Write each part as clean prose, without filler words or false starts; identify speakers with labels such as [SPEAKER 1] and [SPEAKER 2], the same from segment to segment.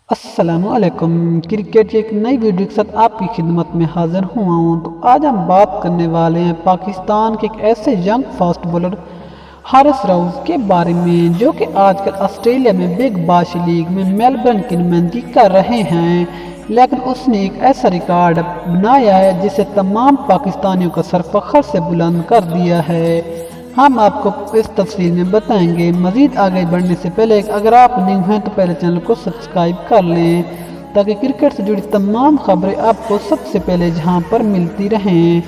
[SPEAKER 1] अस्सलाम वालेकुम। क्रिकेट की एक नई वीडियो के साथ आपकी खिदमत में हाजिर हुआ हूँ। तो आज हम बात करने वाले हैं पाकिस्तान के एक ऐसे young fast bowler Haris Rauf के बारे में, जो कि आजकल ऑस्ट्रेलिया में बिग बाश लीग में मेलबर्न की नुमाइंदगी कर रहे हैं। लेकिन उसने एक ऐसा रिकॉर्ड बनाया है जिसे तमाम पाकिस्तानियों का सर फख्र से बुलंद कर दिया है। हम आपको इस तफसील में बताएंगे। मज़ीद आगे बढ़ने से पहले अगर आप न्यू हैं तो पहले चैनल को सब्सक्राइब कर लें ताकि क्रिकेट से जुड़ी तमाम खबरें आपको सबसे पहले जहां पर मिलती रहें।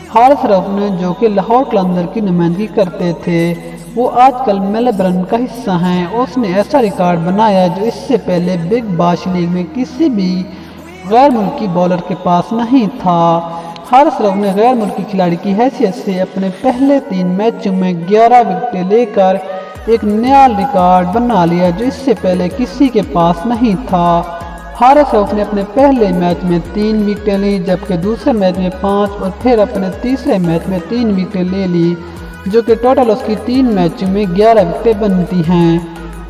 [SPEAKER 1] हारिस रऊफ ने, जो कि लाहौर कलंदर की नुमाइंदगी करते थे, वो आजकल मेलबर्न का हिस्सा हैं। उसने ऐसा रिकॉर्ड बनाया जो इससे पहले बिग बाश लीग में किसी भी गैर मुल्की बॉलर के पास नहीं था। हारिस रऊफ ने गैर मुल्की खिलाड़ी की हैसियत से अपने पहले 3 मैचों में 11 विकेटें लेकर एक नया रिकॉर्ड बना लिया जो इससे पहले किसी के पास नहीं था। हारिस रऊफ ने अपने पहले मैच में 3 विकेटें ली, जबकि दूसरे मैच में 5 और फिर अपने तीसरे मैच में 3 विकेटें ले ली, जो कि टोटल उसकी 3 मैचों में 11 विकेटें बनती हैं।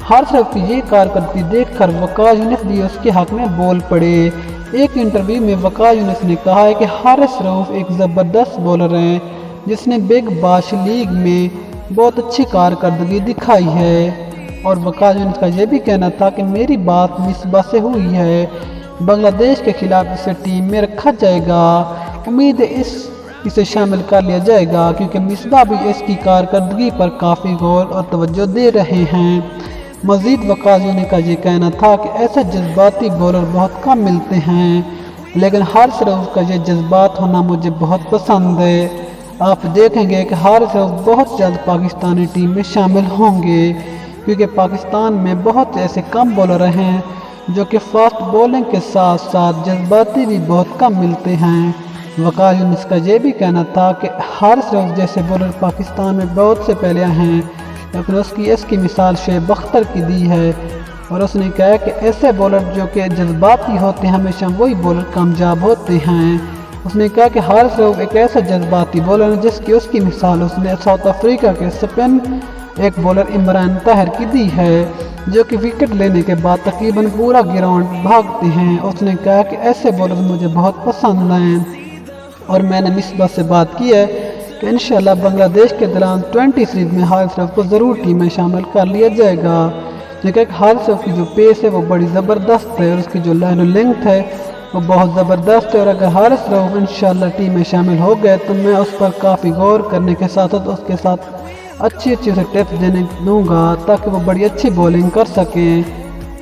[SPEAKER 1] हारिस रऊफ की ये कारकर्दगी देखकर वकास यूनिस भी उसके हक में बोल पड़े। एक इंटरव्यू में वकास यूनिस ने कहा है कि हारिस रऊफ एक ज़बरदस्त बॉलर हैं जिसने बिग बाश लीग में बहुत अच्छी कारकर्दगी दिखाई है। और वकास यूनिस का यह भी कहना था कि मेरी बात मिसबा से हुई है, बांग्लादेश के खिलाफ इसे टीम में रखा जाएगा। उम्मीद है इसे शामिल कर लिया जाएगा, क्योंकि मिसबा भी इसकी कारकर्दगी पर काफ़ी गौर और तवज्जो दे रहे हैं। मज़ीद वकास यूनिस का ये कहना था कि ऐसे जज्बाती बॉलर बहुत कम मिलते हैं, लेकिन हारिस रऊफ का ये जज्बात होना मुझे बहुत पसंद है। आप देखेंगे कि हारिस रऊफ बहुत जल्द पाकिस्तानी टीम में शामिल होंगे, क्योंकि पाकिस्तान में बहुत ऐसे कम बॉलर हैं जो कि फास्ट बॉलिंग के साथ साथ जज्बाती भी बहुत कम मिलते हैं। वकास यूनिस का ये भी कहना था कि हारिस रऊफ जैसे बॉलर पाकिस्तान में बहुत से पहले हैं, लेकिन इसकी मिसाल शुएब अख्तर की दी है। और उसने कहा कि ऐसे बॉलर जो कि जज्बाती होते हैं हमेशा वही बॉलर कामयाब होते हैं। उसने कहा कि हारिस रऊफ एक ऐसा जज्बाती बॉलर है जिसकी उसकी मिसाल उसने साउथ अफ्रीका के स्पिन एक बॉलर इमरान ताहिर की दी है, जो कि विकेट लेने के बाद तकरीबन पूरा ग्राउंड भागते हैं। उसने कहा कि ऐसे बॉलर मुझे बहुत पसंद हैं और मैंने मिसबा से बात की है कि इंशाल्लाह बांग्लादेश के दौरान 20 सीरीज में हारिस रऊफ को ज़रूर टीम में शामिल कर लिया जाएगा। लेकिन हारिस रऊफ की जो पेस है वो बड़ी ज़बरदस्त है और उसकी जो लाइन लेंथ है वो बहुत ज़बरदस्त है। और अगर हारिस रऊफ इंशाल्लाह टीम में शामिल हो गए तो मैं उस पर काफ़ी गौर करने के साथ साथ उसके साथ अच्छी से टिप्स देने दूँगा ताकि वो बड़ी अच्छी बॉलिंग कर सकें।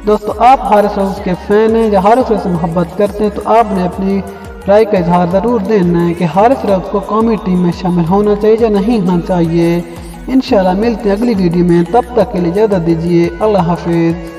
[SPEAKER 1] दोस्तों, आप हारिस रऊफ के फ़ैन हैं या हारिस रऊफ से मोहब्बत करते हैं तो आपने अपनी राय का इजहार ज़रूर देना है कि हारिस रऊफ को कौमी टीम में शामिल होना चाहिए या नहीं होना चाहिए। इंशाल्लाह मिलते हैं अगली वीडियो में, तब तक के लिए इजाज़त दीजिए। अल्लाह हाफिज़।